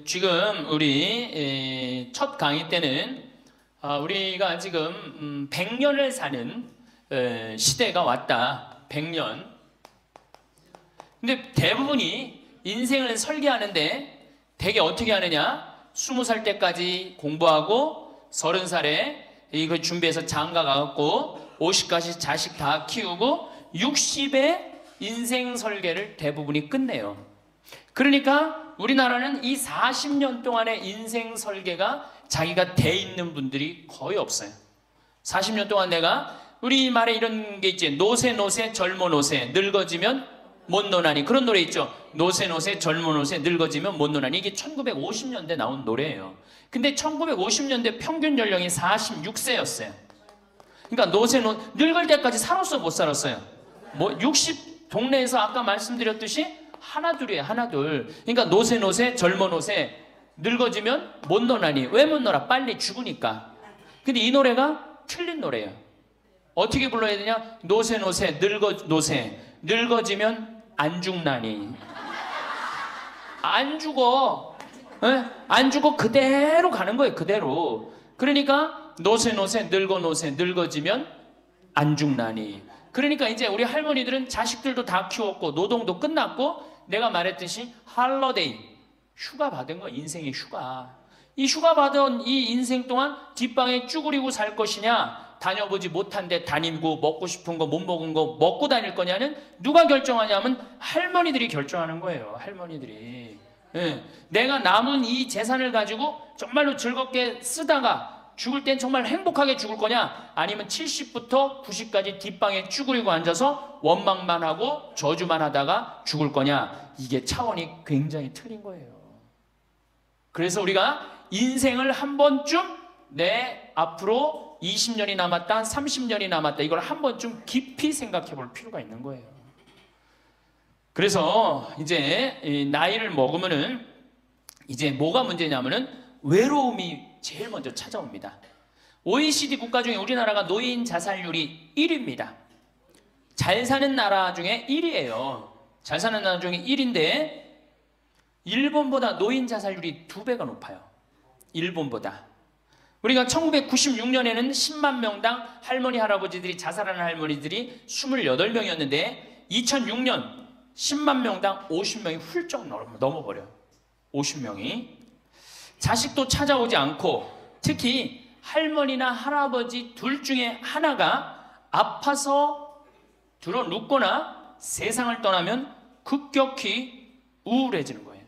지금 우리 첫 강의 때는 우리가 지금 100년을 사는 시대가 왔다. 100년. 근데 대부분이 인생을 설계하는데 되게 어떻게 하느냐? 20살 때까지 공부하고 30살에 이거 준비해서 장가 가갖고 50까지 자식 다 키우고 60에 인생 설계를 대부분이 끝내요. 그러니까 우리나라는 이 40년 동안의 인생 설계가 자기가 돼 있는 분들이 거의 없어요. 40년 동안 내가 우리 말에 이런 게 있지. 노세 노세 젊어 노세 늙어지면 못 노나니. 그런 노래 있죠. 노세 노세 젊어 노세 늙어지면 못 노나니. 이게 1950년대 나온 노래예요. 근데 1950년대 평균 연령이 46세였어요. 그러니까 노세 노 늙을 때까지 살았어 못 살았어요? 뭐 60 동네에서 아까 말씀드렸듯이 하나둘이에요. 하나둘. 그러니까 노세 노세 젊어 노세 늙어지면 못 노나니. 왜 못 놀아? 빨리 죽으니까. 근데 이 노래가 틀린 노래예요. 어떻게 불러야 되냐? 노세 노세 노세 늙어지면 안 죽나니. 안 죽어. 에? 안 죽어. 그대로 가는 거예요. 그대로. 그러니까 노세 노세 늙어지면 안 죽나니. 그러니까 이제 우리 할머니들은 자식들도 다 키웠고 노동도 끝났고 내가 말했듯이 할러데이 휴가 받은 거. 인생의 휴가. 이 휴가 받은 이 인생 동안 뒷방에 쭈그리고 살 것이냐, 다녀보지 못한 데 다니고 먹고 싶은 거 못 먹은 거 먹고 다닐 거냐는 누가 결정하냐면 할머니들이 결정하는 거예요. 할머니들이. 예. 내가 남은 이 재산을 가지고 정말로 즐겁게 쓰다가 죽을 땐 정말 행복하게 죽을 거냐, 아니면 70부터 90까지 뒷방에 쭈그리고 앉아서 원망만 하고 저주만 하다가 죽을 거냐. 이게 차원이 굉장히 틀린 거예요. 그래서 우리가 인생을 한 번쯤 내 앞으로 20년이 남았다, 30년이 남았다, 이걸 한 번쯤 깊이 생각해 볼 필요가 있는 거예요. 그래서 이제 나이를 먹으면은 이제 뭐가 문제냐면은 외로움이 제일 먼저 찾아옵니다. OECD 국가 중에 우리나라가 노인 자살률이 1위입니다. 잘 사는 나라 중에 1위예요. 잘 사는 나라 중에 1위인데 일본보다 노인 자살률이 2배가 높아요. 일본보다. 우리가 1996년에는 10만 명당 할머니 할아버지들이 자살하는 할머니들이 28명이었는데 2006년 10만 명당 50명이 훌쩍 넘어버려요. 50명이. 자식도 찾아오지 않고 특히 할머니나 할아버지 둘 중에 하나가 아파서 들어 눕거나 세상을 떠나면 급격히 우울해지는 거예요.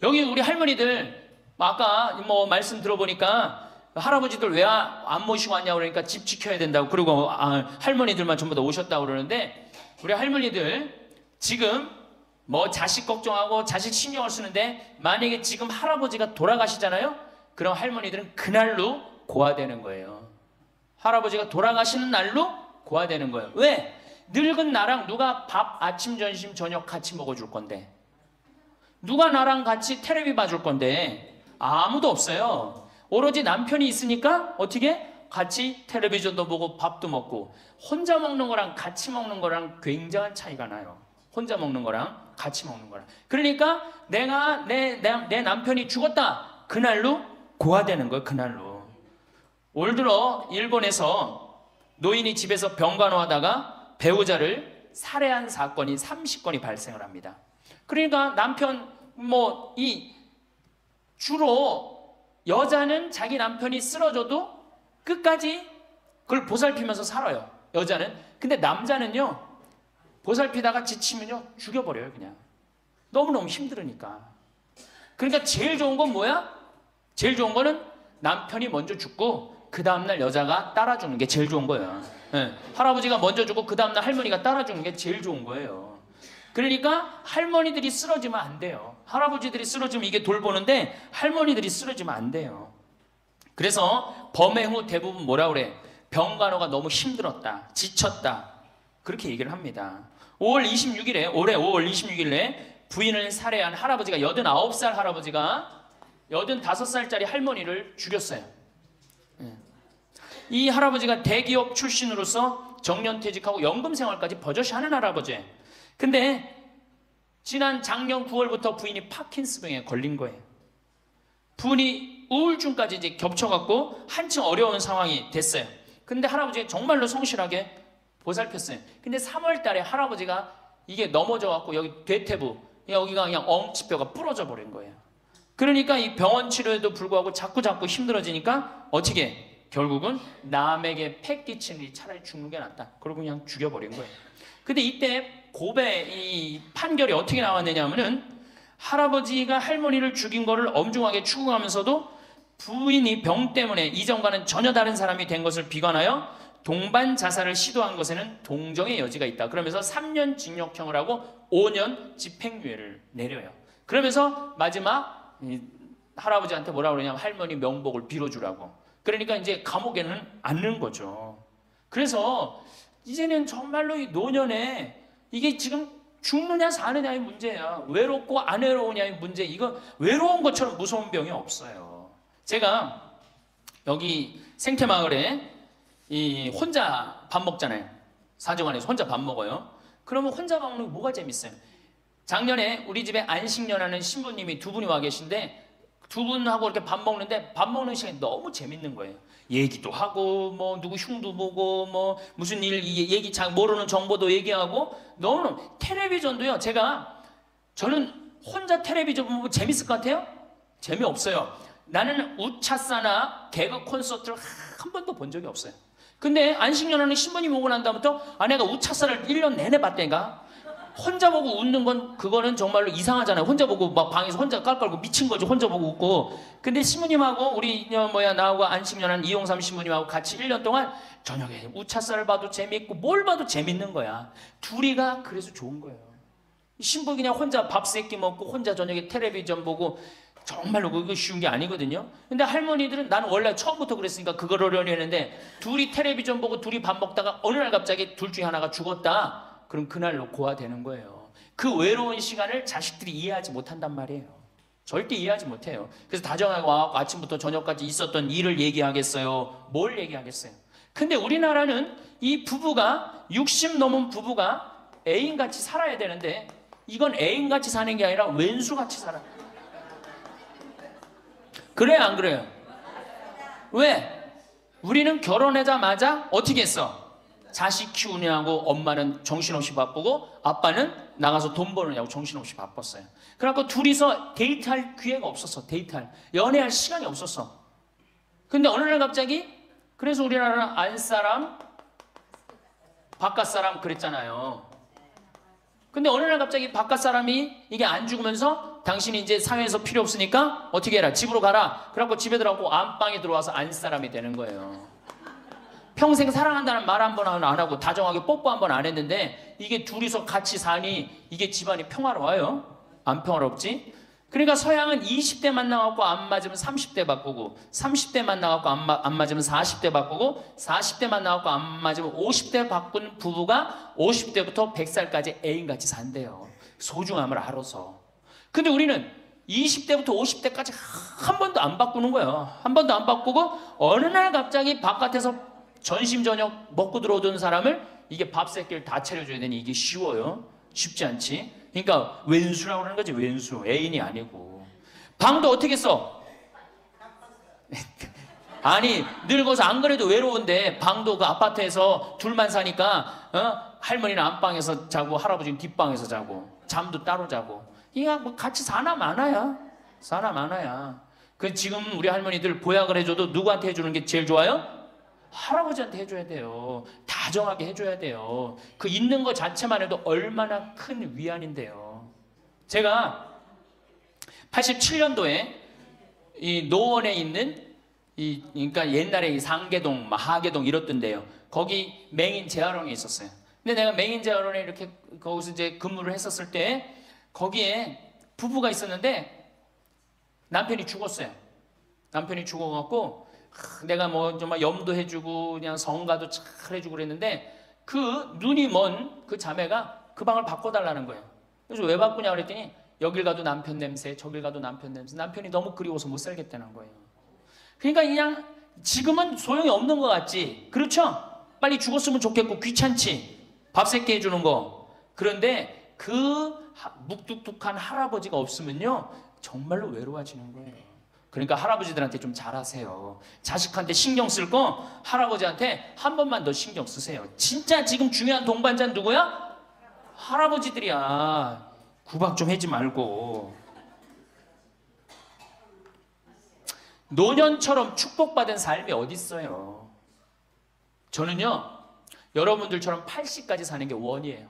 여기 우리 할머니들 아까 뭐 말씀 들어보니까 할아버지들 왜 안 모시고 왔냐고 그러니까 집 지켜야 된다고, 그리고 할머니들만 전부 다 오셨다고 그러는데, 우리 할머니들 지금 뭐 자식 걱정하고 자식 신경을 쓰는데 만약에 지금 할아버지가 돌아가시잖아요? 그럼 할머니들은 그날로 고아되는 거예요. 할아버지가 돌아가시는 날로 고아되는 거예요. 왜? 늙은 나랑 누가 밥 아침 점심 저녁 같이 먹어줄 건데, 누가 나랑 같이 텔레비 봐줄 건데 아무도 없어요. 오로지 남편이 있으니까 어떻게 같이 텔레비전도 보고 밥도 먹고. 혼자 먹는 거랑 같이 먹는 거랑 굉장한 차이가 나요. 혼자 먹는 거랑 같이 먹는 거랑. 그러니까 내가 내 남편이 죽었다, 그날로 고아되는 거예요. 그날로. 올 들어 일본에서 노인이 집에서 병간호하다가 배우자를 살해한 사건이 30건이 발생을 합니다. 그러니까 남편 주로 여자는 자기 남편이 쓰러져도 끝까지 그걸 보살피면서 살아요. 여자는. 근데 남자는요, 보살피다가 지치면요 죽여버려요. 그냥 너무너무 힘들으니까. 그러니까 제일 좋은 건 뭐야? 제일 좋은 거는 남편이 먼저 죽고 그 다음날 여자가 따라 죽는 게 제일 좋은 거예요. 네. 할아버지가 먼저 죽고 그 다음날 할머니가 따라 죽는 게 제일 좋은 거예요. 그러니까 할머니들이 쓰러지면 안 돼요. 할아버지들이 쓰러지면 이게 돌보는데 할머니들이 쓰러지면 안 돼요. 그래서 범행 후 대부분 뭐라 그래? 병간호가 너무 힘들었다, 지쳤다, 그렇게 얘기를 합니다. 5월 26일에 올해 5월 26일에 부인을 살해한 할아버지가, 89살 할아버지가 85살짜리 할머니를 죽였어요. 이 할아버지가 대기업 출신으로서 정년퇴직하고 연금생활까지 버젓이 하는 할아버지예요. 근데 지난 작년 9월부터 부인이 파킨스병에 걸린 거예요. 부인이 우울증까지 이제 겹쳐갖고 한층 어려운 상황이 됐어요. 근데 할아버지가 정말로 성실하게 보살폈어요. 근데 3월 달에 할아버지가 이게 넘어져갖고 여기 대퇴부, 여기가 그냥 엉치뼈가 부러져 버린 거예요. 그러니까 이 병원 치료에도 불구하고 자꾸 힘들어지니까 어떻게 결국은 남에게 패 끼치니 차라리 죽는 게 낫다. 그러고 그냥 죽여버린 거예요. 근데 이때 고베 이 판결이 어떻게 나왔느냐면은 할아버지가 할머니를 죽인 거를 엄중하게 추궁하면서도 부인이 병 때문에 이전과는 전혀 다른 사람이 된 것을 비관하여 동반 자살을 시도한 것에는 동정의 여지가 있다. 그러면서 3년 징역형을 하고 5년 집행유예를 내려요. 그러면서 마지막 할아버지한테 뭐라 그러냐면 할머니 명복을 빌어주라고. 그러니까 이제 감옥에는 안 넣은 거죠. 그래서 이제는 정말로 이 노년에 이게 지금 죽느냐 사느냐의 문제야. 외롭고 안 외로우냐의 문제. 이거 외로운 것처럼 무서운 병이 없어요. 제가 여기 생태마을에 이 혼자 밥 먹잖아요. 사정안에서 혼자 밥 먹어요. 그러면 혼자 밥 먹는 게 뭐가 재밌어요? 작년에 우리 집에 안식년하는 신부님이 두 분이 와 계신데 두 분하고 이렇게 밥 먹는데 밥 먹는 시간이 너무 재밌는 거예요. 얘기도 하고 뭐 누구 흉도 보고 뭐 무슨 일 얘기 잘 모르는 정보도 얘기하고 너무 텔레비전도요. 저는 혼자 텔레비전 보면 재밌을 것 같아요? 재미없어요. 나는 우차사나 개그 콘서트를 한 번도 본 적이 없어요. 근데 안식년하는 신부님 오고 난 다음부터 내가 우차사를 1년 내내 봤다니까. 혼자 보고 웃는 건 그거는 정말로 이상하잖아요. 혼자 보고 막 방에서 혼자 깔깔고 미친 거지. 혼자 보고 웃고. 근데 신부님하고 우리 나하고 안식년한 이용삼 신부님하고 같이 1년 동안 저녁에 우차사를 봐도 재밌고 뭘 봐도 재밌는 거야. 둘이가 그래서 좋은 거예요. 신부 그냥 혼자 밥 세끼 먹고 혼자 저녁에 텔레비전 보고 정말로 그거 쉬운 게 아니거든요. 근데 할머니들은 나는 원래 처음부터 그랬으니까 그걸 어려려 했는데 둘이 텔레비전 보고 둘이 밥 먹다가 어느 날 갑자기 둘 중에 하나가 죽었다. 그럼 그날로 고아되는 거예요. 그 외로운 시간을 자식들이 이해하지 못한단 말이에요. 절대 이해하지 못해요. 그래서 다정하고 아침부터 저녁까지 있었던 일을 얘기하겠어요? 뭘 얘기하겠어요? 근데 우리나라는 이 부부가 60 넘은 부부가 애인같이 살아야 되는데 이건 애인같이 사는 게 아니라 왼수같이 살아요. 그래요 안 그래요? 왜? 우리는 결혼하자마자 어떻게 했어? 자식 키우느냐고 엄마는 정신없이 바쁘고 아빠는 나가서 돈 버느냐고 정신없이 바빴어요. 그래갖고 둘이서 데이트할 기회가 없었어. 연애할 시간이 없었어. 근데 어느 날 갑자기 그래서 우리나라는 안사람 바깥사람 그랬잖아요. 근데 어느 날 갑자기 바깥사람이 이게 안 죽으면서 당신이 이제 사회에서 필요 없으니까 어떻게 해라 집으로 가라. 그래갖고 집에 들어가고 안방에 들어와서 안사람이 되는 거예요. 평생 사랑한다는 말 한 번 안 하고 다정하게 뽀뽀 한 번 안 했는데 이게 둘이서 같이 사니 이게 집안이 평화로워요? 안 평화롭지? 그러니까 서양은 20대 만나갖고 안 맞으면 30대 바꾸고 30대 만나갖고 안 맞으면 40대 바꾸고 40대 만나갖고 안 맞으면 50대 바꾼 부부가 50대부터 100살까지 애인같이 산대요. 소중함을 알아서. 근데 우리는 20대부터 50대까지 한 번도 안 바꾸는 거예요. 한 번도 안 바꾸고 어느 날 갑자기 바깥에서 전심 저녁 먹고 들어오던 사람을 이게 밥 새끼를 다 차려줘야 되니 이게 쉬워요? 쉽지 않지? 그러니까 왼수라고 하는 거지. 왼수. 애인이 아니고. 방도 어떻게 써? 아니 늙어서 안 그래도 외로운데 방도 그 아파트에서 둘만 사니까 할머니는 안방에서 자고 할아버지는 뒷방에서 자고 잠도 따로 자고 이게 뭐 같이 사나 마나야. 그 지금 우리 할머니들 보약을 해줘도 누구한테 해주는 게 제일 좋아요? 할아버지한테 해줘야 돼요. 다정하게 해줘야 돼요. 그 있는 것 자체만 해도 얼마나 큰 위안인데요. 제가 87년도에 이 노원에 있는 그러니까 옛날에 이 상계동, 하계동 이렇던데요. 거기 맹인 재활원에 있었어요. 근데 내가 맹인 재활원에 이렇게 거기서 이제 근무를 했었을 때 거기에 부부가 있었는데 남편이 죽었어요. 남편이 죽어갖고 내가 뭐 정말 염도해주고 그냥 성가도 잘 해주고 그랬는데 그 눈이 먼 그 자매가 그 방을 바꿔달라는 거예요. 그래서 왜 바꾸냐 그랬더니 여길 가도 남편 냄새, 저길 가도 남편 냄새. 남편이 너무 그리워서 못 살겠다는 거예요. 그러니까 그냥 지금은 소용이 없는 것 같지. 그렇죠? 빨리 죽었으면 좋겠고 귀찮지. 밥 새끼 해주는 거. 그런데 그 묵뚝뚝한 할아버지가 없으면요 정말로 외로워지는 거예요. 그러니까 할아버지들한테 좀 잘하세요. 자식한테 신경 쓸 거 할아버지한테 한 번만 더 신경 쓰세요. 진짜 지금 중요한 동반자는 누구야? 할아버지들이야. 구박 좀 하지 말고. 노년처럼 축복받은 삶이 어디 있어요? 저는요 여러분들처럼 80까지 사는 게 원이에요.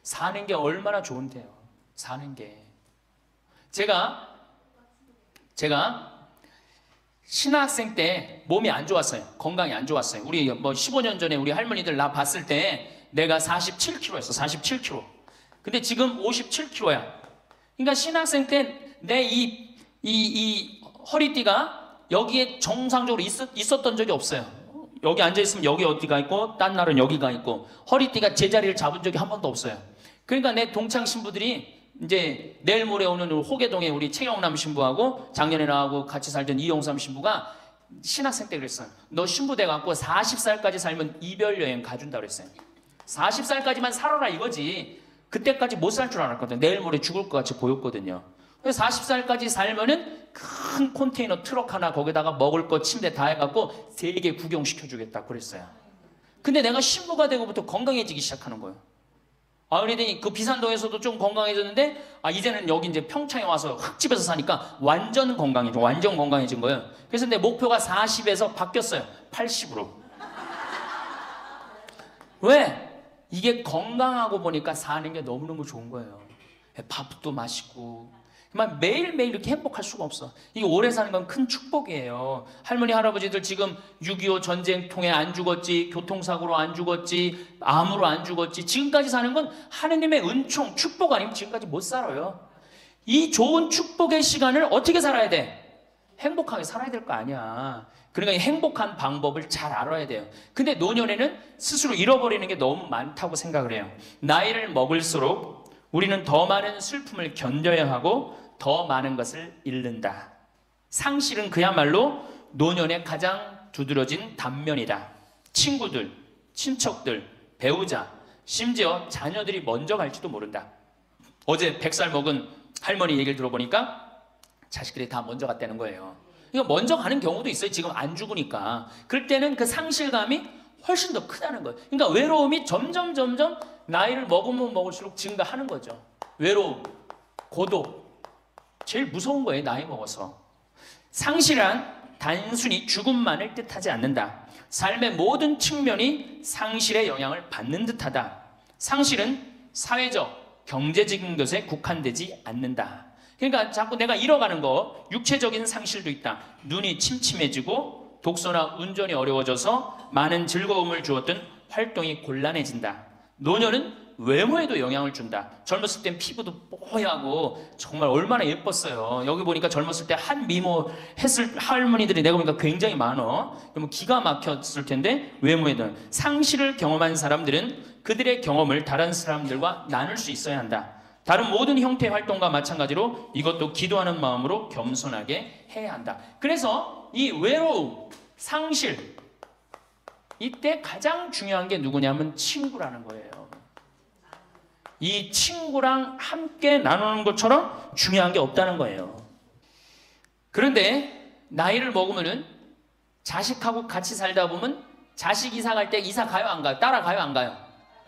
사는 게 얼마나 좋은데요. 사는 게. 제가 신학생 때 몸이 안 좋았어요. 건강이 안 좋았어요. 우리 뭐 15년 전에 우리 할머니들 나 봤을 때 내가 47kg였어. 47kg. 근데 지금 57kg야. 그러니까 신학생 때 내 이 허리띠가 여기에 정상적으로 있었던 적이 없어요. 여기 앉아있으면 여기 어디가 있고 딴 날은 여기가 있고 허리띠가 제자리를 잡은 적이 한 번도 없어요. 그러니까 내 동창 신부들이 이제 내일 모레 오는 호계동에 우리 최영남 신부하고 작년에 나하고 같이 살던 이용삼 신부가 신학생 때 그랬어요. 너 신부 돼갖고 40살까지 살면 이별 여행 가준다 그랬어요. 40살까지만 살아라 이거지. 그때까지 못 살 줄 알았거든. 내일 모레 죽을 것 같이 보였거든요. 40살까지 살면은 큰 컨테이너 트럭 하나 거기다가 먹을 거 침대 다 해갖고 세계 구경시켜주겠다 그랬어요. 근데 내가 신부가 되고부터 건강해지기 시작하는 거예요. 그러더니 그 비산동에서도 좀 건강해졌는데 이제는 여기 이제 평창에 와서 흙집에서 사니까 완전 건강해진 거예요. 그래서 내 목표가 40에서 바뀌었어요. 80으로. 왜? 이게 건강하고 보니까 사는 게 너무너무 좋은 거예요. 밥도 맛있고 매일매일 이렇게 행복할 수가 없어. 이게 오래 사는 건 큰 축복이에요. 할머니 할아버지들 지금 6.25 전쟁통에 안 죽었지, 교통사고로 안 죽었지, 암으로 안 죽었지, 지금까지 사는 건 하느님의 은총, 축복 아니면 지금까지 못 살아요. 이 좋은 축복의 시간을 어떻게 살아야 돼? 행복하게 살아야 될 거 아니야. 그러니까 행복한 방법을 잘 알아야 돼요. 근데 노년에는 스스로 잃어버리는 게 너무 많다고 생각을 해요. 나이를 먹을수록 우리는 더 많은 슬픔을 견뎌야 하고 더 많은 것을 잃는다. 상실은 그야말로 노년의 가장 두드러진 단면이다. 친구들, 친척들, 배우자, 심지어 자녀들이 먼저 갈지도 모른다. 어제 100살 먹은 할머니 얘기를 들어보니까 자식들이 다 먼저 갔다는 거예요. 그러니까 먼저 가는 경우도 있어요. 지금 안 죽으니까. 그럴 때는 그 상실감이 훨씬 더 크다는 거예요. 그러니까 외로움이 점점 나이를 먹으면 먹을수록 증가하는 거죠. 외로움, 고독. 제일 무서운 거예요. 나이 먹어서. 상실은 단순히 죽음만을 뜻하지 않는다. 삶의 모든 측면이 상실의 영향을 받는 듯하다. 상실은 사회적, 경제적인 것에 국한되지 않는다. 그러니까 자꾸 내가 잃어가는 거, 육체적인 상실도 있다. 눈이 침침해지고 독서나 운전이 어려워져서 많은 즐거움을 주었던 활동이 곤란해진다. 노년은 외모에도 영향을 준다. 젊었을 땐 피부도 뽀얗고 정말 얼마나 예뻤어요. 여기 보니까 젊었을 때 한 미모 했을 할머니들이 내가 보니까 굉장히 많어. 그러면 기가 막혔을 텐데 외모에도. 상실을 경험한 사람들은 그들의 경험을 다른 사람들과 나눌 수 있어야 한다. 다른 모든 형태의 활동과 마찬가지로 이것도 기도하는 마음으로 겸손하게 해야 한다. 그래서 이 외로움, 상실, 이때 가장 중요한 게 누구냐면 친구라는 거예요. 이 친구랑 함께 나누는 것처럼 중요한 게 없다는 거예요. 그런데 나이를 먹으면은 자식하고 같이 살다 보면 자식 이사 갈 때 이사 가요 안 가요? 따라가요 안 가요?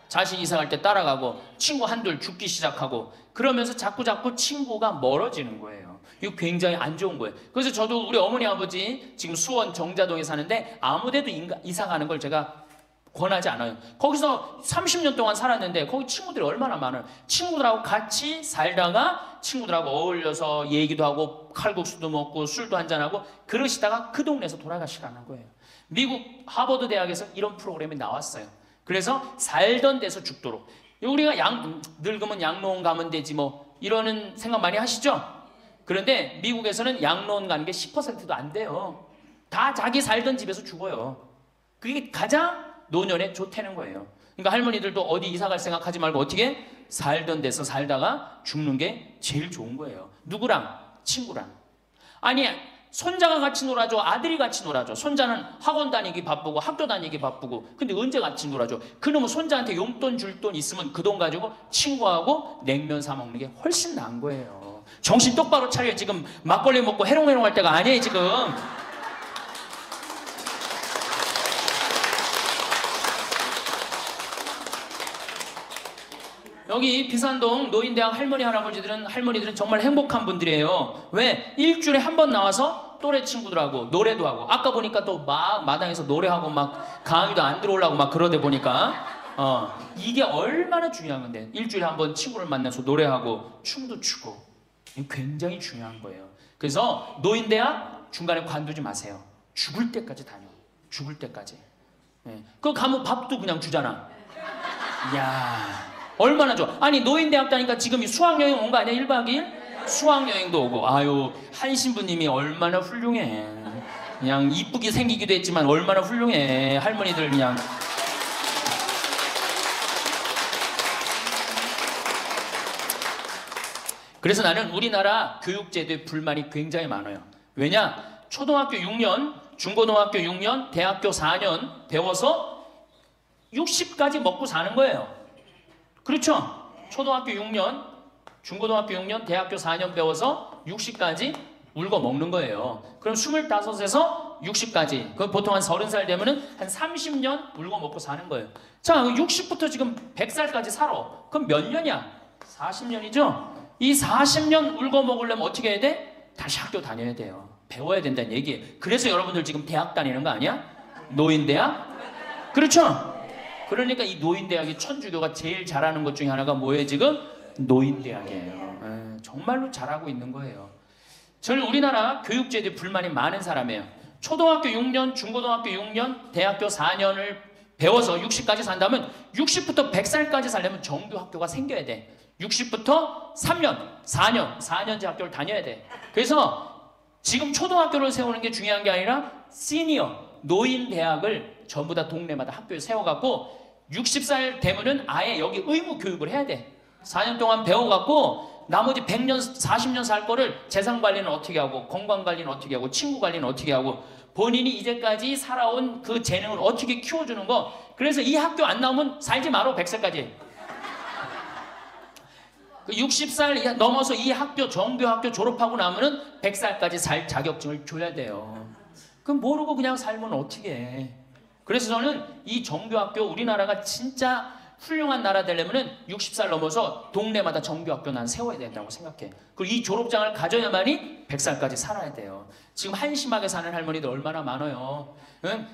자식 이사 갈 때 따라가고 친구 한둘 죽기 시작하고 그러면서 자꾸 친구가 멀어지는 거예요. 이거 굉장히 안 좋은 거예요. 그래서 저도 우리 어머니 아버지 지금 수원 정자동에 사는데 아무데도 이사 가는 걸 제가 권하지 않아요. 거기서 30년 동안 살았는데 거기 친구들이 얼마나 많아요. 친구들하고 같이 살다가 친구들하고 어울려서 얘기도 하고 칼국수도 먹고 술도 한잔하고 그러시다가 그 동네에서 돌아가시라는 거예요. 미국 하버드 대학에서 이런 프로그램이 나왔어요. 그래서 살던 데서 죽도록. 우리가 늙으면 양로원 가면 되지 뭐 이러는 생각 많이 하시죠? 그런데 미국에서는 양로원 가는 게 10%도 안 돼요. 다 자기 살던 집에서 죽어요. 그게 가장 노년에 좋다는 거예요. 그러니까 할머니들도 어디 이사 갈 생각하지 말고 어떻게 살던 데서 살다가 죽는 게 제일 좋은 거예요. 누구랑? 친구랑. 아니 손자가 같이 놀아줘, 아들이 같이 놀아줘. 손자는 학원 다니기 바쁘고 학교 다니기 바쁘고. 근데 언제 같이 놀아줘? 그놈은 손자한테 용돈 줄 돈 있으면 그 돈 가지고 친구하고 냉면 사 먹는 게 훨씬 나은 거예요. 정신 똑바로 차려. 지금 막걸리 먹고 해롱해롱 할 때가 아니에요 지금. 여기 비산동 노인대학 할머니들은 정말 행복한 분들이에요. 왜? 일주일에 한 번 나와서 또래 친구들하고 노래도 하고, 아까 보니까 또 막 마당에서 노래하고 막 강의도 안 들어오려고 막 그러다 보니까 이게 얼마나 중요한 건데, 일주일에 한 번 친구를 만나서 노래하고 춤도 추고, 이게 굉장히 중요한 거예요. 그래서 노인대학 중간에 관두지 마세요. 죽을 때까지 다녀. 죽을 때까지. 네. 그거 가면 밥도 그냥 주잖아. 이야, 얼마나 좋아. 아니 노인대학 다니까 지금 수학여행 온 거 아니야? 1박 2일? 수학여행도 오고. 아유, 한 신부님이 얼마나 훌륭해. 그냥 이쁘게 생기기도 했지만 얼마나 훌륭해. 할머니들 그냥. 그래서 나는 우리나라 교육제도에 불만이 굉장히 많아요. 왜냐? 초등학교 6년, 중고등학교 6년, 대학교 4년 배워서 60까지 먹고 사는 거예요. 그렇죠? 초등학교 6년, 중고등학교 6년, 대학교 4년 배워서 60까지 울고 먹는 거예요. 그럼 25에서 60까지. 그럼 보통 한 30살 되면은 한 30년 울고 먹고 사는 거예요. 자, 60부터 지금 100살까지 살아. 그럼 몇 년이야? 40년이죠? 이 40년 울고 먹으려면 어떻게 해야 돼? 다시 학교 다녀야 돼요. 배워야 된다는 얘기예요. 그래서 여러분들 지금 대학 다니는 거 아니야? 노인대학? 그렇죠? 그러니까 이 노인대학이 천주교가 제일 잘하는 것 중에 하나가 뭐예요 지금? 노인대학이에요. 정말로 잘하고 있는 거예요. 저는 우리나라 교육제도에 불만이 많은 사람이에요. 초등학교 6년, 중고등학교 6년, 대학교 4년을 배워서 60까지 산다면 60부터 100살까지 살려면 정규학교가 생겨야 돼. 60부터 3년, 4년제 학교를 다녀야 돼. 그래서 지금 초등학교를 세우는 게 중요한 게 아니라 시니어, 노인대학을 전부 다 동네마다 학교에 세워갖고 60살 되면은 아예 여기 의무 교육을 해야 돼. 4년 동안 배워갖고 나머지 100년, 40년 살 거를 재산 관리는 어떻게 하고, 건강 관리는 어떻게 하고, 친구 관리는 어떻게 하고, 본인이 이제까지 살아온 그 재능을 어떻게 키워주는 거. 그래서 이 학교 안 나오면 살지 마라, 100살까지. 60살 넘어서 이 학교, 정규학교 졸업하고 나면은 100살까지 살 자격증을 줘야 돼요. 그럼 모르고 그냥 살면 어떻게 해. 그래서 저는 이 정규학교, 우리나라가 진짜 훌륭한 나라 되려면은 60살 넘어서 동네마다 정규학교 난 세워야 된다고 생각해. 그리고 이 졸업장을 가져야만이 100살까지 살아야 돼요. 지금 한심하게 사는 할머니들 얼마나 많아요. 응?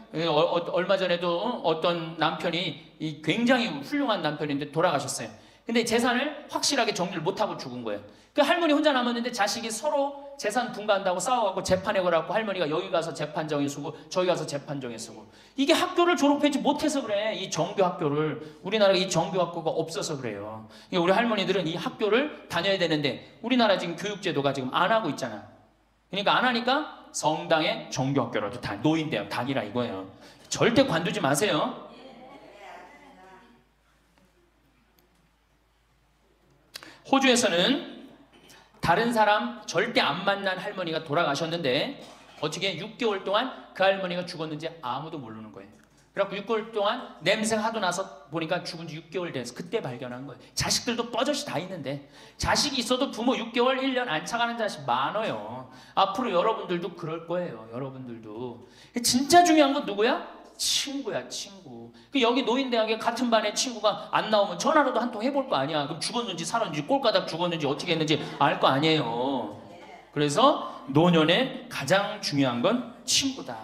얼마 전에도 어떤 남편이 굉장히 훌륭한 남편인데 돌아가셨어요. 근데 재산을 확실하게 정리를 못하고 죽은 거예요. 그 할머니 혼자 남았는데 자식이 서로 재산 분가한다고 싸워갖고 재판에 걸어갖고 할머니가 여기 가서 재판 정에 서고 저기 가서 재판 정에 서고. 이게 학교를 졸업하지 못해서 그래. 이 정규 학교를. 우리나라가 이 정규 학교가 없어서 그래요. 우리 할머니들은 이 학교를 다녀야 되는데 우리나라 지금 교육제도가 지금 안 하고 있잖아. 그러니까 안 하니까 성당의 정규 학교라도 노인대학 다니라 이거예요. 절대 관두지 마세요. 호주에서는 다른 사람 절대 안 만난 할머니가 돌아가셨는데 어떻게 6개월 동안 그 할머니가 죽었는지 아무도 모르는 거예요. 그래갖고 6개월 동안 냄새 하도 나서 보니까 죽은 지 6개월 돼서 그때 발견한 거예요. 자식들도 뻐젓이 다 있는데 자식이 있어도 부모 6개월, 1년 안 차가는 자식 많아요. 앞으로 여러분들도 그럴 거예요. 여러분들도. 진짜 중요한 건 누구야? 친구야, 친구. 여기 노인대학에 같은 반에 친구가 안 나오면 전화라도 한 통 해볼 거 아니야. 그럼 죽었는지 살았는지 꼴가닥 죽었는지 어떻게 했는지 알 거 아니에요. 그래서 노년에 가장 중요한 건 친구다.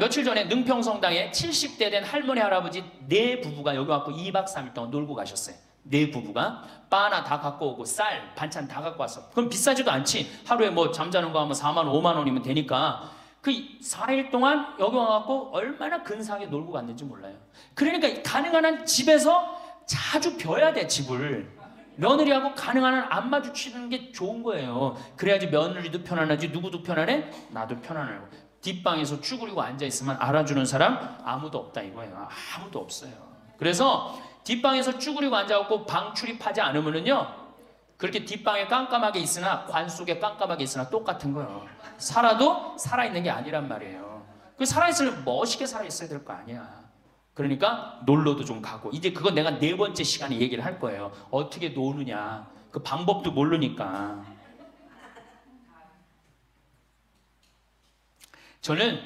며칠 전에 능평성당에 70대 된 할머니 할아버지 네 부부가 여기 와서 2박 3일 동안 놀고 가셨어요. 네 부부가 바나 다 갖고 오고 쌀, 반찬 다 갖고 왔어. 그럼 비싸지도 않지. 하루에 뭐 잠자는 거 하면 4만 원, 5만 원이면 되니까 그 4일 동안 여기 와갖고 얼마나 근사하게 놀고 갔는지 몰라요. 그러니까 가능한 한 집에서 자주 벼야 돼, 집을. 며느리하고 가능한 한 안 마주치는 게 좋은 거예요. 그래야지 며느리도 편안하지, 누구도 편안해? 나도 편안하고. 뒷방에서 쭈그리고 앉아있으면 알아주는 사람 아무도 없다 이거예요. 아무도 없어요. 그래서 뒷방에서 쭈그리고 앉아갖고 방 출입하지 않으면은요, 그렇게 뒷방에 깜깜하게 있으나 관 속에 깜깜하게 있으나 똑같은 거예요. 살아도 살아있는 게 아니란 말이에요. 그 살아있으면 멋있게 살아있어야 될 거 아니야. 그러니까 놀러도 좀 가고, 이제 그건 내가 4번째 시간에 얘기를 할 거예요. 어떻게 노느냐, 그 방법도 모르니까. 저는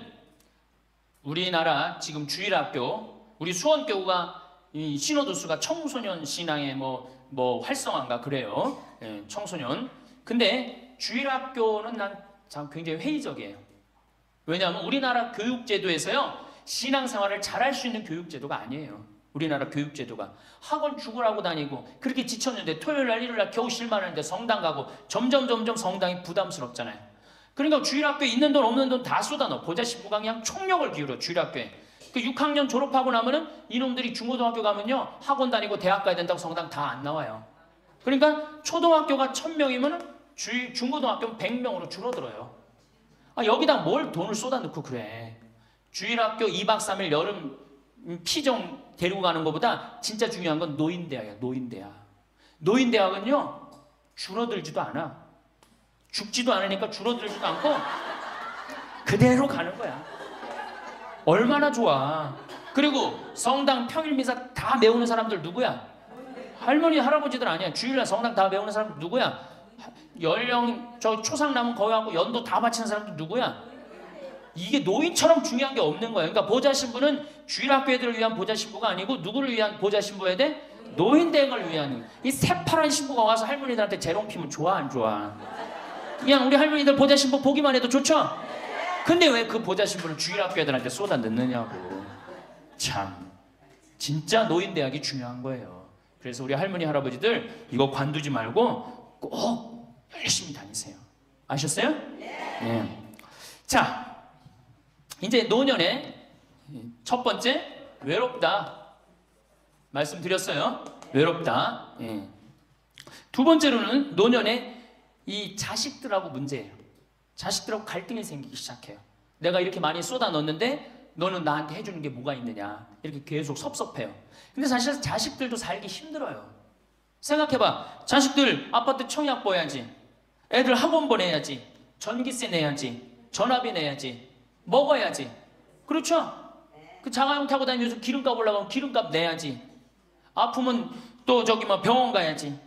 우리나라 지금 주일학교, 우리 수원교구가 이 신호도수가 청소년 신앙의 뭐 활성화인가 그래요. 예, 청소년. 근데 주일학교는 난 참 굉장히 회의적이에요. 왜냐하면 우리나라 교육제도에서요, 신앙생활을 잘할 수 있는 교육제도가 아니에요. 우리나라 교육제도가. 학원 죽으라고 다니고 그렇게 지쳤는데 토요일날 일요일날 겨우 쉴만한데 성당 가고 점점 성당이 부담스럽잖아요. 그러니까 주일학교에 있는 돈 없는 돈 다 쏟아넣어. 보좌신부가 그냥 총력을 기울여 주일학교에. 그 6학년 졸업하고 나면은 이놈들이 중고등학교 가면요, 학원 다니고 대학 가야 된다고 성당 다 안 나와요. 그러니까 초등학교가 1000명이면은 중고등학교는 100명으로 줄어들어요. 아, 여기다 뭘 돈을 쏟아넣고 그래. 주일학교 2박 3일 여름 피정 데리고 가는 것보다 진짜 중요한 건 노인대학이야. 노인대학. 노인대학은요, 줄어들지도 않아. 죽지도 않으니까 줄어들지도 않고 그대로 가는 거야. 얼마나 좋아. 그리고 성당 평일미사 다 메우는 사람들 누구야? 할머니 할아버지들 아니야. 주일날 성당 다 메우는 사람들 누구야? 연령 저 초상 남은 거기 하고 연도 다 바치는 사람들 누구야? 이게 노인처럼 중요한 게 없는 거예요. 그러니까 보좌신부는 주일학교 애들을 위한 보좌신부가 아니고 누구를 위한 보좌신부여야 돼? 노인대학을 위한. 이 새파란 신부가 와서 할머니들한테 재롱 피면 좋아 안 좋아? 그냥 우리 할머니들 보좌신부 보기만 해도 좋죠? 근데 왜 그 보좌신부를 주일학교 애들한테 쏟아 넣느냐고. 참 진짜 노인대학이 중요한 거예요. 그래서 우리 할머니 할아버지들 이거 관두지 말고 꼭 열심히 다니세요. 아셨어요? 네. 자, 이제 노년의 첫 번째, 외롭다 말씀드렸어요. 외롭다. 예. 두 번째로는 노년에 이 자식들하고 문제예요. 자식들하고 갈등이 생기기 시작해요. 내가 이렇게 많이 쏟아 넣었는데 너는 나한테 해주는 게 뭐가 있느냐, 이렇게 계속 섭섭해요. 근데 사실 자식들도 살기 힘들어요. 생각해봐. 자식들 아파트 청약 보야지, 애들 학원 보내야지, 전기세 내야지, 전화비 내야지, 먹어야지. 그렇죠? 그 자가용 타고 다니면서 기름값 올라가면 기름값 내야지. 아프면 또 저기 뭐 병원 가야지.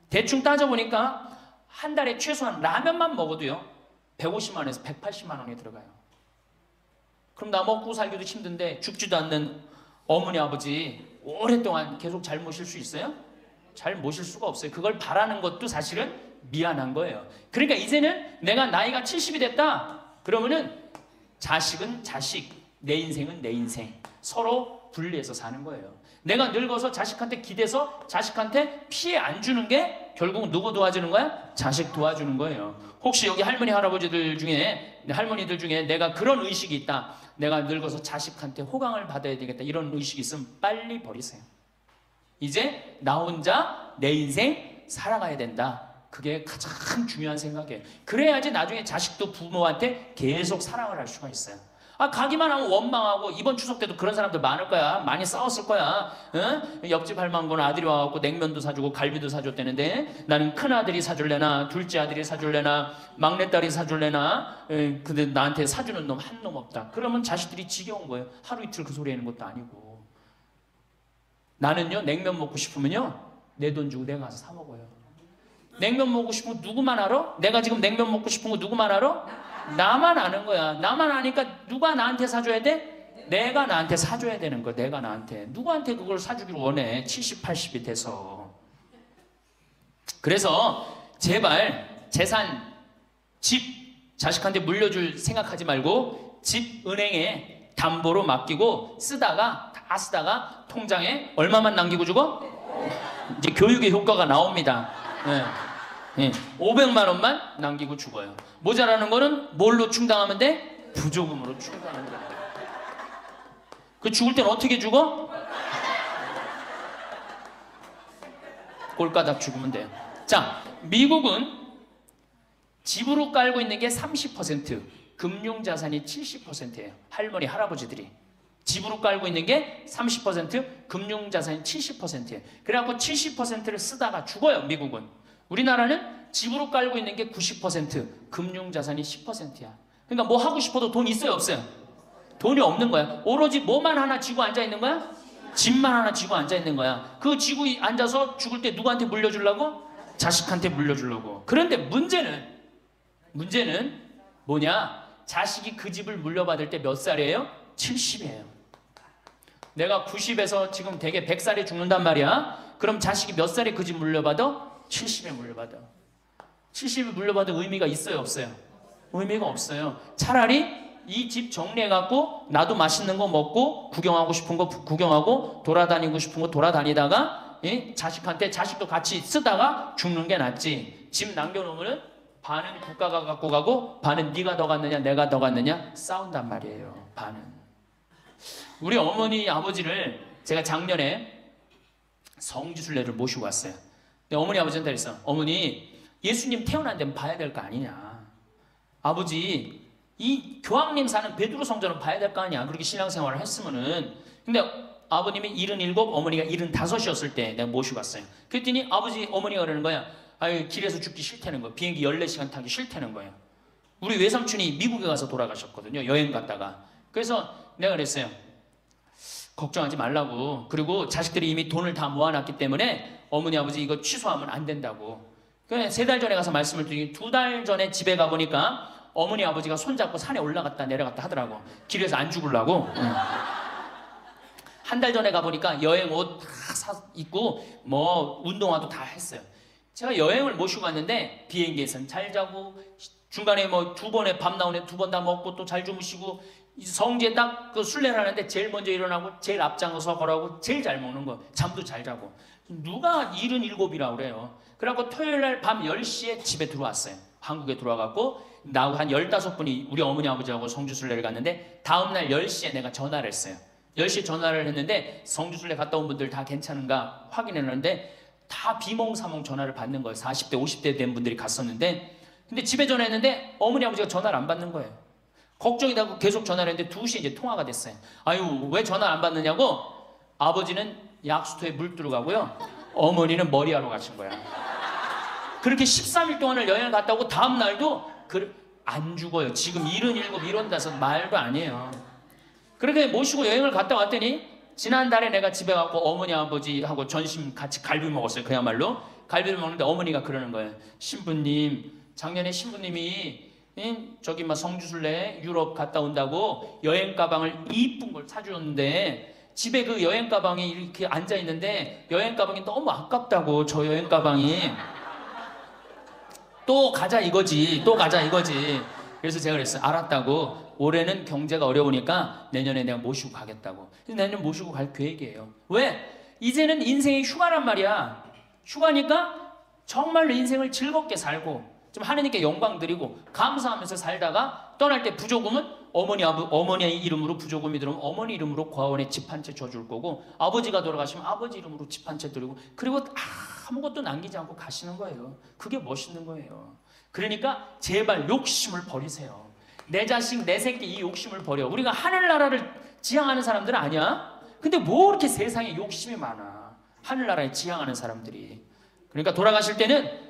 대충 따져보니까 한 달에 최소한 라면만 먹어도요 150만 원에서 180만 원이 들어가요. 그럼 나 먹고 살기도 힘든데 죽지도 않는 어머니 아버지 오랫동안 계속 잘 모실 수 있어요? 잘 모실 수가 없어요. 그걸 바라는 것도 사실은 미안한 거예요. 그러니까 이제는 내가 나이가 70이 됐다 그러면은 자식은 자식, 내 인생은 내 인생, 서로 분리해서 사는 거예요. 내가 늙어서 자식한테 기대서 자식한테 피해 안 주는 게 결국 누구 도와주는 거야? 자식 도와주는 거예요. 혹시 여기 할머니 할아버지들 중에, 할머니들 중에 내가 그런 의식이 있다, 내가 늙어서 자식한테 호강을 받아야 되겠다, 이런 의식이 있으면 빨리 버리세요. 이제 나 혼자 내 인생 살아가야 된다. 그게 가장 중요한 생각이에요. 그래야지 나중에 자식도 부모한테 계속 사랑을 할 수가 있어요. 아, 가기만 하면 원망하고, 이번 추석 때도 그런 사람들 많을 거야. 많이 싸웠을 거야. 응? 옆집 할망구는 아들이 와갖고 냉면도 사주고 갈비도 사줬다는데 나는 큰아들이 사줄래나 둘째 아들이 사줄래나 막내딸이 사줄래나, 근데 나한테 사주는 놈 한 놈 없다. 그러면 자식들이 지겨운 거예요. 하루 이틀 그 소리 하는 것도 아니고. 나는요, 냉면 먹고 싶으면요 내 돈 주고 내가 가서 사 먹어요. 냉면 먹고 싶은 거 누구만 알아? 내가 지금 냉면 먹고 싶은 거 누구만 알아? 나만 아는 거야. 나만 아니까 누가 나한테 사줘야 돼? 내가 나한테 사줘야 되는 거야. 내가 나한테. 누구한테 그걸 사주기를 원해? 70, 80이 돼서. 그래서 제발 재산, 집 자식한테 물려줄 생각하지 말고 집 은행에 담보로 맡기고 다 쓰다가 통장에 얼마만 남기고 주고? 이제 교육의 효과가 나옵니다. 네. 네. 500만 원만 남기고 죽어요. 모자라는 거는 뭘로 충당하면 돼? 부조금으로 충당하는 거야. 그 죽을 땐 어떻게 죽어? 꼴가닥 죽으면 돼요. 자, 미국은 집으로 깔고 있는 게 30%, 금융자산이 70%예요. 할머니, 할아버지들이. 집으로 깔고 있는 게 30%, 금융자산이 70%예요. 그래갖고 70%를 쓰다가 죽어요, 미국은. 우리나라는 집으로 깔고 있는 게 90%, 금융자산이 10%야. 그러니까 뭐 하고 싶어도 돈 있어요, 없어요? 돈이 없는 거야. 오로지 뭐만 하나 쥐고 앉아 있는 거야? 집만 하나 쥐고 앉아 있는 거야. 그 쥐고 앉아서 죽을 때 누구한테 물려주려고? 자식한테 물려주려고. 그런데 문제는 뭐냐? 자식이 그 집을 물려받을 때 몇 살이에요? 70이에요. 내가 90에서 지금 되게 100살에 죽는단 말이야. 그럼 자식이 몇 살에 그 집 물려받아? 70에 물려받아. 70에 물려받을 의미가 있어요, 없어요? 의미가 없어요. 차라리 이 집 정리해갖고 나도 맛있는 거 먹고 구경하고 싶은 거 구경하고 돌아다니고 싶은 거 돌아다니다가 자식한테 자식도 같이 쓰다가 죽는 게 낫지. 집 남겨놓으면 반은 국가가 갖고 가고 반은 네가 더 갖느냐 내가 더 갖느냐 싸운단 말이에요. 반은. 우리 어머니 아버지를 제가 작년에 성지순례를 모시고 왔어요. 근데 어머니 아버지한테 그랬어. 어머니 예수님 태어난 데는 봐야 될 거 아니냐. 아버지 이 교황님 사는 베드로 성전은 봐야 될 거 아니야. 그렇게 신앙생활을 했으면은. 근데 아버님이 77, 어머니가 75이었을 때 내가 모시고 왔어요. 그랬더니 어머니가 그러는 거야. 아유, 길에서 죽기 싫다는 거야. 비행기 14시간 타기 싫다는 거예요. 우리 외삼촌이 미국에 가서 돌아가셨거든요. 여행 갔다가. 그래서 내가 그랬어요. 걱정하지 말라고. 그리고 자식들이 이미 돈을 다 모아놨기 때문에 어머니 아버지 이거 취소하면 안 된다고. 그래 3달 전에 가서 말씀을 드리니 2달 전에 집에 가보니까 어머니 아버지가 손잡고 산에 올라갔다 내려갔다 하더라고. 길에서 안 죽으려고. 한 달 전에 가보니까 여행 옷 다 입고 뭐 운동화도 다 했어요. 제가 여행을 모시고 갔는데 비행기에서는 잘 자고 중간에 뭐 2번에 밤 나오네 2번 다 먹고 또 잘 주무시고 성지에 딱 그 순례를 하는데 제일 먼저 일어나고 제일 앞장서서 걸어가고 제일 잘 먹는 거. 잠도 잘 자고. 누가 77이라고 그래요. 그래갖고 토요일날 밤 10시에 집에 들어왔어요. 한국에 들어와갖고 나하고 한 15분이 우리 어머니 아버지하고 성주순례를 갔는데 다음날 10시에 내가 전화를 했어요. 10시에 전화를 했는데 성주순례 갔다 온 분들 다 괜찮은가 확인했는데 다 비몽사몽 전화를 받는 거예요. 40대 50대 된 분들이 갔었는데 근데 집에 전화했는데 어머니 아버지가 전화를 안 받는 거예요. 걱정이 되고 계속 전화를 했는데 2시에 이제 통화가 됐어요. 아유 왜 전화를 안 받느냐고. 아버지는 약수터에 물 들어가고요. 어머니는 머리하러 가신 거야. 그렇게 13일 동안을 여행을 갔다 오고 다음 날도 안 죽어요. 지금 77, 75 말도 아니에요. 그렇게 모시고 여행을 갔다 왔더니 지난달에 내가 집에 가고 어머니 아버지하고 점심 같이 갈비 먹었어요. 그야말로 갈비를 먹는데 어머니가 그러는 거예요. 신부님 작년에 신부님이 저기 막 성주순례 유럽 갔다 온다고 여행 가방을 이쁜 걸 사주었는데 집에 그 여행 가방이 이렇게 앉아 있는데 여행 가방이 너무 아깝다고. 저 여행 가방이 또 가자 이거지. 또 가자 이거지. 그래서 제가 그랬어요. 알았다고. 올해는 경제가 어려우니까 내년에 내가 모시고 가겠다고. 내년 모시고 갈 계획이에요. 왜? 이제는 인생이 휴가란 말이야. 휴가니까 정말로 인생을 즐겁게 살고 좀 하느님께 영광 드리고 감사하면서 살다가 떠날 때 부조금은 어머니 이름으로 부조금이 들어오면 어머니 이름으로 과원에 집 한 채 줘줄 거고 아버지가 돌아가시면 아버지 이름으로 집 한 채 드리고 그리고 아무것도 남기지 않고 가시는 거예요. 그게 멋있는 거예요. 그러니까 제발 욕심을 버리세요. 내 자식 내 새끼 이 욕심을 버려. 우리가 하늘나라를 지향하는 사람들은 아니야. 근데 뭐 이렇게 세상에 욕심이 많아. 하늘나라에 지향하는 사람들이. 그러니까 돌아가실 때는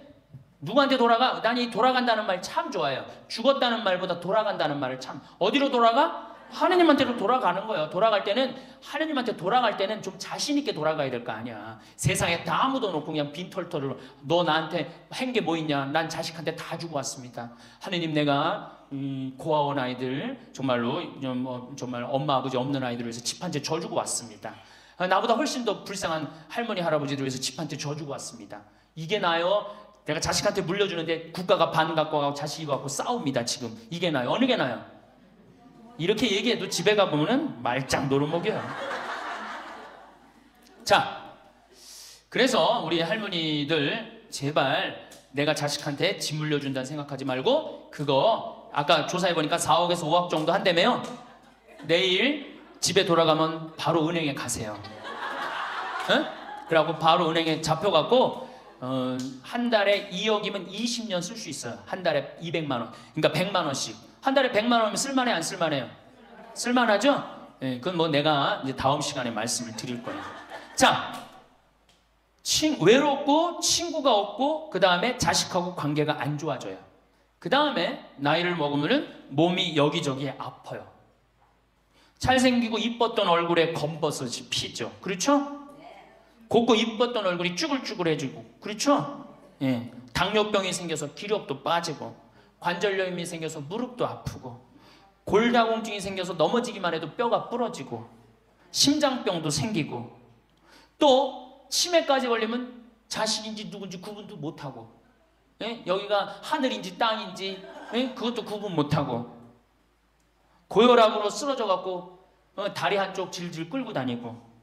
누구한테 돌아가? 난 이 돌아간다는 말 참 좋아해요. 죽었다는 말보다 돌아간다는 말을 참. 어디로 돌아가? 하느님한테로 돌아가는 거예요. 돌아갈 때는 하느님한테 돌아갈 때는 좀 자신 있게 돌아가야 될 거 아니야. 세상에 다 묻어놓고 그냥 빈털털로 너 나한테 한 게 뭐 있냐? 난 자식한테 다 주고 왔습니다. 하느님 내가 고아원 아이들 정말로 정말 엄마 아버지 없는 아이들을 위해서 집 한 채 져주고 왔습니다. 나보다 훨씬 더 불쌍한 할머니 할아버지들을 위해서 집 한 채 져주고 왔습니다. 이게 나요? 내가 자식한테 물려주는데 국가가 반 갖고 가고 자식이 갖고 싸웁니다. 지금 이게 나요? 어느 게 나요? 이렇게 얘기해도 집에 가보면 말짱 노름목이에요. 자, 그래서 우리 할머니들 제발 내가 자식한테 집 물려준다는 생각하지 말고 그거 아까 조사해보니까 4억에서 5억 정도 한다며요. 내일 집에 돌아가면 바로 은행에 가세요. 응? 그래갖고 바로 은행에 잡혀갖고 한 달에 2억이면 20년 쓸 수 있어요. 한 달에 200만 원. 그러니까 100만 원씩. 한 달에 100만 원이면 쓸만해 안 쓸만해요? 쓸만하죠? 네, 그건 뭐 내가 이제 다음 시간에 말씀을 드릴 거예요. 자, 외롭고 친구가 없고 그 다음에 자식하고 관계가 안 좋아져요. 그 다음에 나이를 먹으면 몸이 여기저기 아파요. 잘생기고 이뻤던 얼굴에 검버섯이 피죠. 그렇죠? 곱고 이뻤던 얼굴이 쭈글쭈글해지고, 그렇죠? 예. 당뇨병이 생겨서 기력도 빠지고, 관절염이 생겨서 무릎도 아프고, 골다공증이 생겨서 넘어지기만 해도 뼈가 부러지고, 심장병도 생기고, 또 치매까지 걸리면 자식인지 누군지 구분도 못하고, 예? 여기가 하늘인지 땅인지, 예? 그것도 구분 못하고, 고혈압으로 쓰러져 갖고 다리 한쪽 질질 끌고 다니고,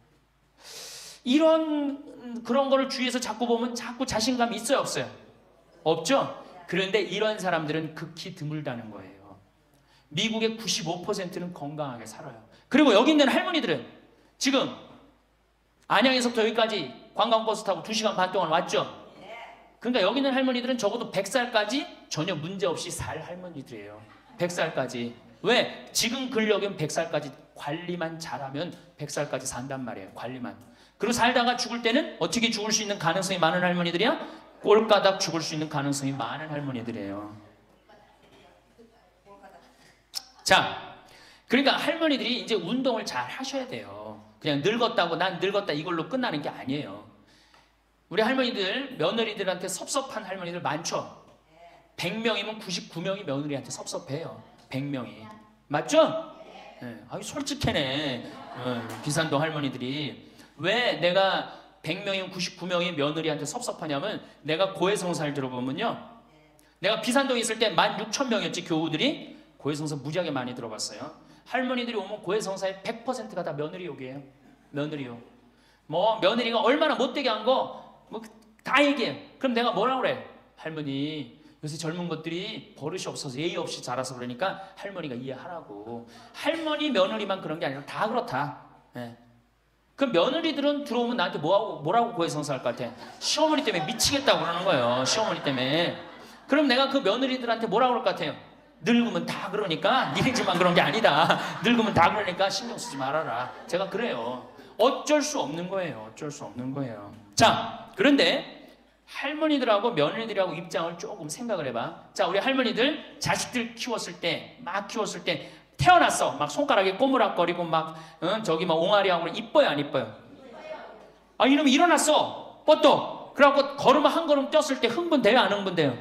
이런 그런 거를 주위에서 자꾸 보면 자꾸 자신감이 있어요, 없어요? 없죠? 그런데 이런 사람들은 극히 드물다는 거예요. 미국의 95%는 건강하게 살아요. 그리고 여기 있는 할머니들은 지금 안양에서부터 여기까지 관광버스 타고 2시간 반 동안 왔죠? 그러니까 여기 있는 할머니들은 적어도 100살까지 전혀 문제없이 살 할머니들이에요. 100살까지. 왜? 지금 근력은 100살까지 관리만 잘하면 100살까지 산단 말이에요. 관리만. 그리고 살다가 죽을 때는 어떻게 죽을 수 있는 가능성이 많은 할머니들이야? 꼴가닥 죽을 수 있는 가능성이 많은 할머니들이에요. 자, 그러니까 할머니들이 이제 운동을 잘 하셔야 돼요. 그냥 늙었다고 난 늙었다 이걸로 끝나는 게 아니에요. 우리 할머니들, 며느리들한테 섭섭한 할머니들 많죠? 100명이면 99명이 며느리한테 섭섭해요. 100명이. 맞죠? 네. 아유, 솔직해네. 비산동 할머니들이. 왜 내가 100명이면 99명이 며느리한테 섭섭하냐면, 내가 고해성사를 들어보면요, 내가 비산동에 있을 때 16,000명이었지, 교우들이. 고해성사 무지하게 많이 들어봤어요. 할머니들이 오면 고해성사의 100%가 다 며느리 욕이에요. 며느리 욕. 뭐 며느리가 얼마나 못되게 한 거 뭐 다 얘기해. 그럼 내가 뭐라고 그래? 할머니, 요새 젊은 것들이 버릇이 없어서 예의 없이 자라서 그러니까 할머니가 이해하라고. 할머니, 며느리만 그런 게 아니라 다 그렇다. 예. 그럼 며느리들은 들어오면 나한테 뭐라고 고해성사할 것 같아? 시어머니 때문에 미치겠다고 그러는 거예요. 시어머니 때문에. 그럼 내가 그 며느리들한테 뭐라고 그럴 것 같아요? 늙으면 다 그러니까, 니네 집만 그런 게 아니다. 늙으면 다 그러니까 신경 쓰지 말아라. 제가 그래요. 어쩔 수 없는 거예요. 어쩔 수 없는 거예요. 자, 그런데 할머니들하고 며느리들하고 입장을 조금 생각을 해봐. 자, 우리 할머니들 자식들 키웠을 때, 막 키웠을 때 태어났어. 막 손가락에 꼬무락거리고 막 저기 막 옹알이하고 이뻐요, 안 이뻐요? 아, 이놈이 일어났어. 뻗떡. 그래갖고 걸으면 한 걸음 뛰었을 때 흥분돼요, 안 흥분돼요?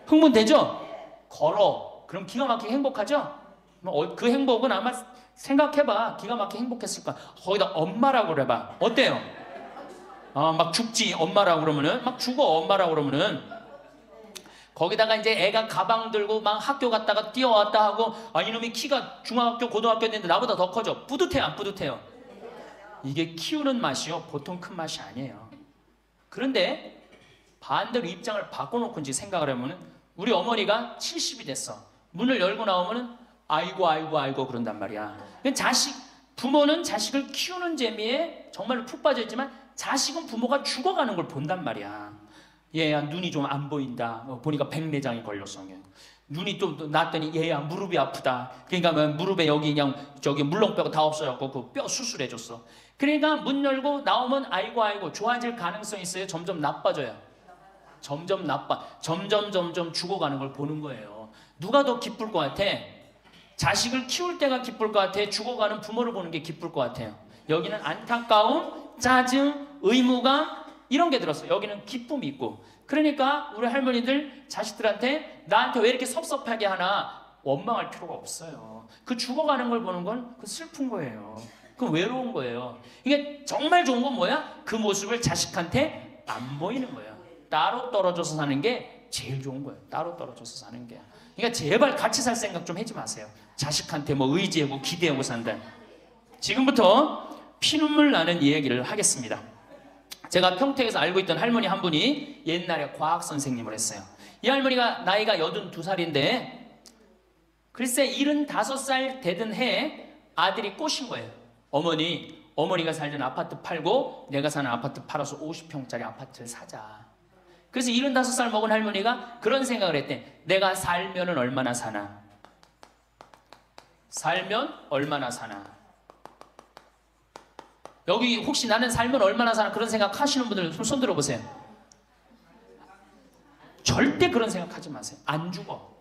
흥분되죠? 걸어. 그럼 기가 막히게 행복하죠? 그 행복은 아마 생각해봐. 기가 막히게 행복했을 거야. 거기다 엄마라고 그래봐. 어때요? 막 죽지, 엄마라고 그러면은. 막 죽어, 엄마라고 그러면은. 거기다가 이제 애가 가방 들고 막 학교 갔다가 뛰어왔다 하고, 이놈이 키가 중학교, 고등학교 됐는데 나보다 더 커져. 뿌듯해요, 안 뿌듯해요? 이게 키우는 맛이요, 보통 큰 맛이 아니에요. 그런데 반대로 입장을 바꿔놓고 이제 생각을 하면은, 우리 어머니가 70이 됐어. 문을 열고 나오면은 아이고 아이고 아이고 그런단 말이야. 부모는 자식을 키우는 재미에 정말로 푹 빠져있지만, 자식은 부모가 죽어가는 걸 본단 말이야. 얘야 눈이 좀 안 보인다. 보니까 백내장이 걸렸어. 눈이 좀 났더니 얘야 무릎이 아프다. 그러니까 무릎에 여기 그냥 저기 물렁뼈가 다 없어졌고 그 뼈 수술해줬어. 그러니까 문 열고 나오면 아이고 아이고 좋아질 가능성이 있어요? 점점 나빠져요? 점점 점점 죽어가는 걸 보는 거예요. 누가 더 기쁠 것 같아? 자식을 키울 때가 기쁠 것 같아? 죽어가는 부모를 보는 게 기쁠 것 같아요? 여기는 안타까움, 짜증, 의무감 이런 게 들었어요. 여기는 기쁨이 있고. 그러니까 우리 할머니들 자식들한테 나한테 왜 이렇게 섭섭하게 하나 원망할 필요가 없어요. 그 죽어가는 걸 보는 건 그 슬픈 거예요. 그 외로운 거예요. 이게 정말 좋은 건 뭐야? 그 모습을 자식한테 안 보이는 거예요. 따로 떨어져서 사는 게 제일 좋은 거예요. 따로 떨어져서 사는 게. 그러니까 제발 같이 살 생각 좀 하지 마세요. 자식한테 뭐 의지하고 기대하고 산다. 지금부터 피눈물 나는 이야기를 하겠습니다. 제가 평택에서 알고 있던 할머니 한 분이 옛날에 과학 선생님을 했어요. 이 할머니가 나이가 82살인데 글쎄 75살 되던 해에 아들이 꼬신 거예요. 어머니가 살던 아파트 팔고 내가 사는 아파트 팔아서 50평짜리 아파트를 사자. 그래서 75살 먹은 할머니가 그런 생각을 했대. 내가 살면은 얼마나 사나? 살면 얼마나 사나? 여기 혹시 나는 살면 얼마나 사나 그런 생각 하시는 분들 손 들어보세요. 절대 그런 생각하지 마세요. 안 죽어.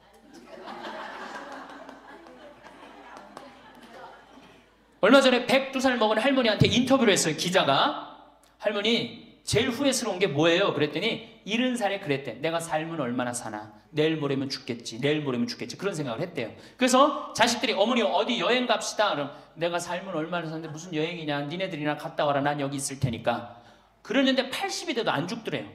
얼마 전에 102살 먹은 할머니한테 인터뷰를 했어요. 기자가. 할머니 제일 후회스러운 게 뭐예요? 그랬더니 70살에 그랬대. 내가 살면 얼마나 사나. 내일 모레면 죽겠지. 내일 모레면 죽겠지. 그런 생각을 했대요. 그래서 자식들이 어머니 어디 여행 갑시다. 그럼 내가 살면 얼마나 사는데 무슨 여행이냐. 니네들이나 갔다 와라. 난 여기 있을 테니까. 그러는데 80이 돼도 안 죽더래요.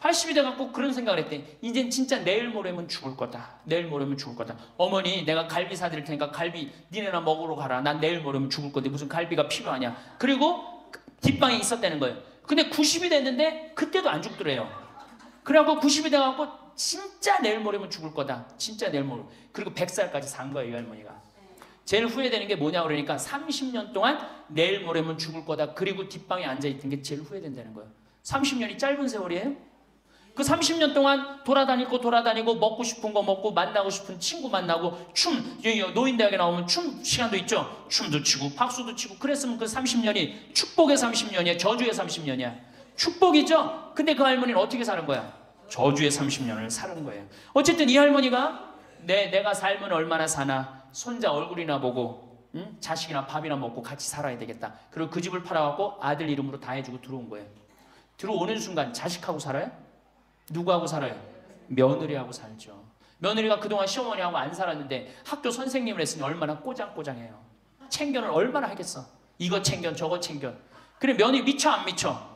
80이 돼갖고 그런 생각을 했대. 이젠 진짜 내일 모레면 죽을 거다. 내일 모레면 죽을 거다. 어머니 내가 갈비 사드릴 테니까 갈비 니네나 먹으러 가라. 난 내일 모레면 죽을 건데 무슨 갈비가 필요하냐. 그리고 뒷방에 있었다는 거예요. 근데 90이 됐는데 그때도 안 죽더래요. 그래갖고 90이 돼갖고 진짜 내일 모레면 죽을 거다. 진짜 내일 모레. 그리고 100살까지 산 거예요. 이 할머니가. 제일 후회되는 게 뭐냐 그러니까 30년 동안 내일 모레면 죽을 거다. 그리고 뒷방에 앉아있던 게 제일 후회된다는 거예요. 30년이 짧은 세월이에요? 그 30년 동안 돌아다니고 먹고 싶은 거 먹고 만나고 싶은 친구 만나고 노인대학에 나오면 춤 시간도 있죠. 춤도 추고 박수도 치고 그랬으면 그 30년이 축복의 30년이야. 저주의 30년이야. 축복이죠. 근데 그 할머니는 어떻게 사는 거야? 저주의 30년을 사는 거예요. 어쨌든 이 할머니가 내가 살면 얼마나 사나. 손자 얼굴이나 보고 자식이나 밥이나 먹고 같이 살아야 되겠다. 그리고 그 집을 팔아갖고 아들 이름으로 다 해주고 들어온 거예요. 들어오는 순간 자식하고 살아요? 누구하고 살아요? 며느리하고 살죠. 며느리가 그동안 시어머니하고 안 살았는데 학교 선생님을 했으니 얼마나 꼬장꼬장해요. 챙겨는 얼마나 하겠어. 이거 챙겨 저거 챙겨. 그래 며느리 미쳐 안 미쳐?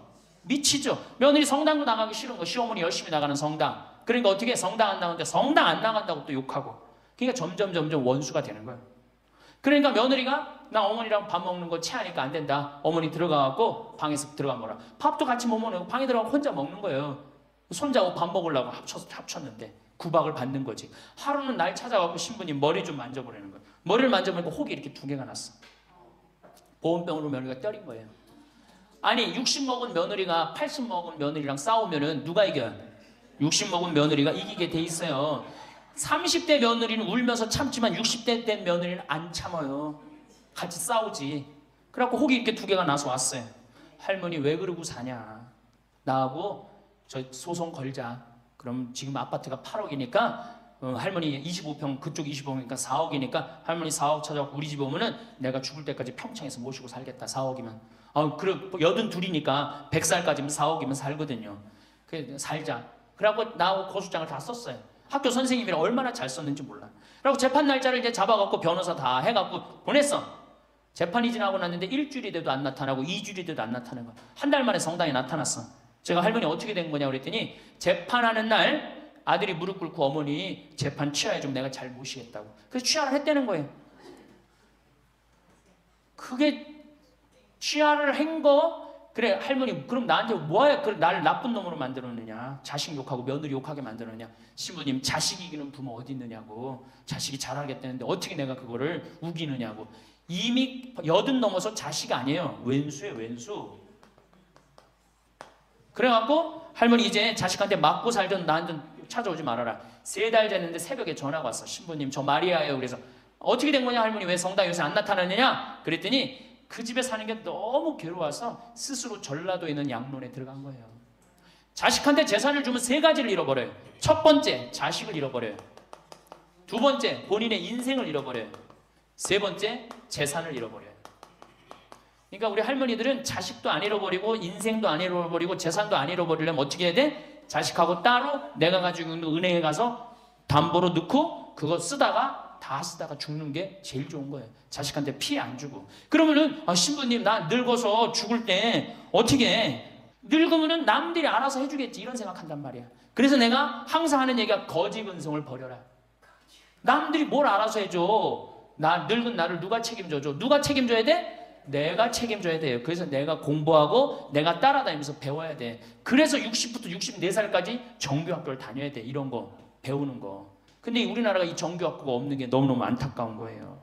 미치죠. 며느리 성당도 나가기 싫은 거. 시어머니 열심히 나가는 성당. 그러니까 어떻게 성당 안 나가는데 성당 안 나간다고 또 욕하고. 그러니까 점점 원수가 되는 거예요. 그러니까 며느리가 나 어머니랑 밥 먹는 거 체하니까 안 된다. 어머니 들어가갖고 방에서 들어가 먹어라. 밥도 같이 못 먹는 거 방에 들어가고 혼자 먹는 거예요. 손자하고 밥 먹으려고 합쳤는데 구박을 받는 거지. 하루는 날 찾아가고 신부님 머리 좀 만져보라는 거예요. 머리를 만져보니까 혹이 이렇게 2개가 났어. 보온병으로 며느리가 때린 거예요. 아니 60 먹은 며느리가 80 먹은 며느리랑 싸우면은 누가 이겨요? 60 먹은 며느리가 이기게 돼 있어요. 30대 며느리는 울면서 참지만 60대 된 며느리는 안 참아요. 같이 싸우지. 그래갖고 혹이 이렇게 2개가 나서 왔어요. 할머니 왜 그러고 사냐. 나하고 저 소송 걸자. 그럼 지금 아파트가 8억이니까 할머니 25평 그쪽 25평이니까 4억이니까 할머니 4억 찾아갖고 우리 집 오면은 내가 죽을 때까지 평창에서 모시고 살겠다. 4억이면. 그래 82니까 100살까지면 4억이면 살거든요. 그래 살자. 그래갖고 나하고 고소장을 다 썼어요. 학교 선생님이랑 얼마나 잘 썼는지 몰라. 그리고 재판 날짜를 이제 잡아갖고 변호사 다 해갖고 보냈어. 재판이 지나고 났는데 1주일이 돼도 안 나타나고 2주일이 돼도 안 나타나는 거야. 한 달 만에 성당에 나타났어. 제가 할머니 어떻게 된 거냐 그랬더니 재판하는 날 아들이 무릎 꿇고 어머니 재판 취하해 좀 내가 잘 모시겠다고. 그래서 취하를 했다는 거예요. 그게 취하를 한 거 그래 할머니 그럼 나한테 뭐야 그래 나를 나쁜 놈으로 만들었느냐. 자식 욕하고 며느리 욕하게 만들었느냐. 신부님 자식 이기는 부모 어디 있느냐고. 자식이 잘하겠다는데 어떻게 내가 그거를 우기느냐고. 이미 80 넘어서 자식 아니에요. 왼수예요 왼수. 그래갖고 할머니 이제 자식한테 맞고 살던 나한테 찾아오지 말아라. 3달 됐는데 새벽에 전화가 왔어. 신부님 저 마리아예요. 그래서 어떻게 된 거냐 할머니 왜 성당 요새 안 나타나느냐 그랬더니 그 집에 사는 게 너무 괴로워서 스스로 전라도에 있는 양론에 들어간 거예요. 자식한테 재산을 주면 3가지를 잃어버려요. 첫 번째 자식을 잃어버려요. 2번째 본인의 인생을 잃어버려요. 3번째 재산을 잃어버려요. 그러니까 우리 할머니들은 자식도 안 잃어버리고 인생도 안 잃어버리고 재산도 안 잃어버리려면 어떻게 해야 돼? 자식하고 따로 내가 가지고 있는 은행에 가서 담보로 넣고 그거 다 쓰다가 죽는 게 제일 좋은 거예요. 자식한테 피해 안 주고. 그러면은 신부님 나 늙어서 죽을 때 어떻게 해? 늙으면은 남들이 알아서 해주겠지 이런 생각한단 말이야. 그래서 내가 항상 하는 얘기가 거지근성을 버려라. 남들이 뭘 알아서 해줘. 나 늙은 나를 누가 책임져줘? 누가 책임져야 돼? 내가 책임져야 돼요. 그래서 내가 공부하고 내가 따라다니면서 배워야 돼. 그래서 60부터 64살까지 정규학교를 다녀야 돼. 이런 거 배우는 거. 근데 우리나라가 이 정규학교가 없는 게 너무너무 안타까운 거예요.